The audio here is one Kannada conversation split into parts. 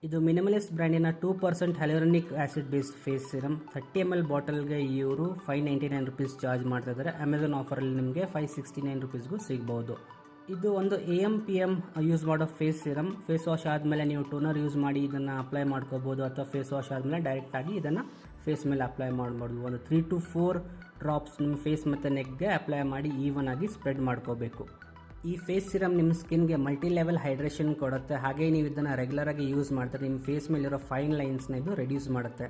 ಇದು ಮಿನಿಮಲಿಸ್ಟ್ ಬ್ರ್ಯಾಂಡಿನ 2% hyaluronic acid based face serum 30 ml ಬಾಟಲ್ಗೆ ಇವರು ₹599 ಚಾರ್ಜ್ ಮಾಡ್ತಾ ಇದ್ದಾರೆ. ಅಮೆಝಾನ್ ಆಫರಲ್ಲಿ ನಿಮಗೆ ₹569ಗೂ ಸಿಗ್ಬೋದು. ಇದು ಒಂದು AM/PM ಯೂಸ್ ಮಾಡೋ ಫೇಸ್ ಸಿರಮ್. ಫೇಸ್ ವಾಶ್ ಆದಮೇಲೆ ನೀವು ಟೋನರ್ ಯೂಸ್ ಮಾಡಿ ಇದನ್ನು ಅಪ್ಲೈ ಮಾಡ್ಕೋಬೋದು, ಅಥವಾ ಫೇಸ್ ವಾಶ್ ಆದಮೇಲೆ ಡೈರೆಕ್ಟಾಗಿ ಇದನ್ನು ಫೇಸ್ ಮೇಲೆ ಅಪ್ಲೈ ಮಾಡ್ಬೋದು. ಒಂದು 3 to 4 ಡ್ರಾಪ್ಸ್ ನಿಮ್ಮ ಫೇಸ್ ಮತ್ತು ನೆಕ್ಗೆ ಅಪ್ಲೈ ಮಾಡಿ ಈವನ್ ಆಗಿ ಸ್ಪ್ರೆಡ್ ಮಾಡ್ಕೋಬೇಕು. ಈ ಫೇಸ್ ಸಿರಮ್ ನಿಮ್ಮ ಸ್ಕಿನ್ಗೆ ಮಲ್ಟಿ ಲೆವೆಲ್ ಹೈಡ್ರೇಷನ್ ಕೊಡುತ್ತೆ. ಹಾಗೆ ನೀವು ಇದನ್ನು ರೆಗ್ಯುಲರಾಗಿ ಯೂಸ್ ಮಾಡ್ತಾರೆ ನಿಮ್ಮ ಫೇಸ್ ಮೇಲಿರೋ ಫೈನ್ ಲೈನ್ಸ್ನ ಇದು ರೆಡ್ಯೂಸ್ ಮಾಡುತ್ತೆ.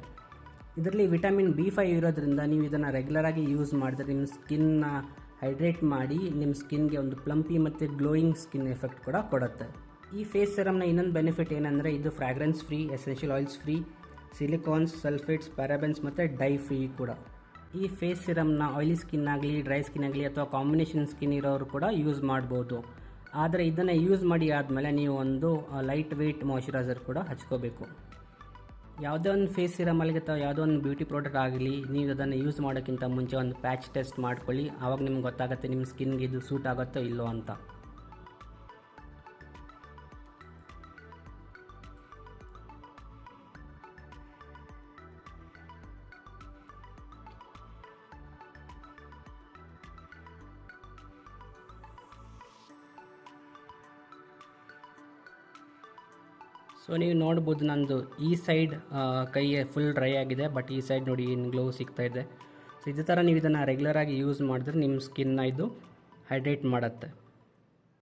ಇದರಲ್ಲಿ ವಿಟಮಿನ್ B5 ಇರೋದ್ರಿಂದ ನೀವು ಇದನ್ನು ರೆಗ್ಯುಲರಾಗಿ ಯೂಸ್ ಮಾಡಿದ್ರೆ ನಿಮ್ಮ ಸ್ಕಿನ್ನ ಹೈಡ್ರೇಟ್ ಮಾಡಿ ನಿಮ್ಮ ಸ್ಕಿನ್ಗೆ ಒಂದು ಪ್ಲಂಪಿ ಮತ್ತು ಗ್ಲೋಯಿಂಗ್ ಸ್ಕಿನ್ ಎಫೆಕ್ಟ್ ಕೂಡ ಕೊಡುತ್ತೆ. ಈ ಫೇಸ್ ಸಿರಮ್ನ ಇನ್ನೊಂದು ಬೆನಿಫಿಟ್ ಏನಂದರೆ ಇದು fragrance free, essential oils free, silicones, sulphates, parabens ಮತ್ತು ಡೈ ಫ್ರೀ ಕೂಡ. ಈ ಫೇಸ್ ಸಿರಮ್ನ ಆಯಿಲಿ ಸ್ಕಿನ್ ಆಗಲಿ, ಡ್ರೈ ಸ್ಕಿನ್ ಆಗಲಿ ಅಥವಾ ಕಾಂಬಿನೇಷನ್ ಸ್ಕಿನ್ ಇರೋರು ಕೂಡ ಯೂಸ್ ಮಾಡ್ಬೋದು. ಆದರೆ ಇದನ್ನು ಯೂಸ್ ಮಾಡಿ ಆದಮೇಲೆ ನೀವು ಒಂದು ಲೈಟ್ ವೆಯ್ಟ್ ಮಾಯ್ಶ್ಚರೈಸರ್ ಕೂಡ ಹಚ್ಕೋಬೇಕು. ಯಾವುದೇ ಒಂದು ಫೇಸ್ ಸಿರಮ್ ಆಗಲಿ ಅಥವಾ ಯಾವುದೋ ಒಂದು ಬ್ಯೂಟಿ ಪ್ರಾಡಕ್ಟ್ ಆಗಲಿ, ನೀವು ಅದನ್ನು ಯೂಸ್ ಮಾಡೋಕ್ಕಿಂತ ಮುಂಚೆ ಒಂದು ಪ್ಯಾಚ್ ಟೆಸ್ಟ್ ಮಾಡ್ಕೊಳ್ಳಿ. ಆವಾಗ ನಿಮ್ಗೆ ಗೊತ್ತಾಗುತ್ತೆ ನಿಮ್ಮ ಸ್ಕಿನ್ಗೆ ಇದು ಸೂಟ್ ಆಗುತ್ತೋ ಇಲ್ಲೋ ಅಂತ. ಸೊ ನೀವು ನೋಡ್ಬೋದು ನಂದು ಈ ಸೈಡ್ ಕೈ ಫುಲ್ ಡ್ರೈ ಆಗಿದೆ, ಬಟ್ ಈ ಸೈಡ್ ನೋಡಿ ಏನು ಗ್ಲೋ ಸಿಗ್ತಾ ಇದೆ. ಸೊ ಇದೇ ಥರ ನೀವು ಇದನ್ನು ರೆಗ್ಯುಲರಾಗಿ ಯೂಸ್ ಮಾಡಿದ್ರೆ ನಿಮ್ಮ ಸ್ಕಿನ್ನ ಇದು ಹೈಡ್ರೇಟ್ ಮಾಡುತ್ತೆ.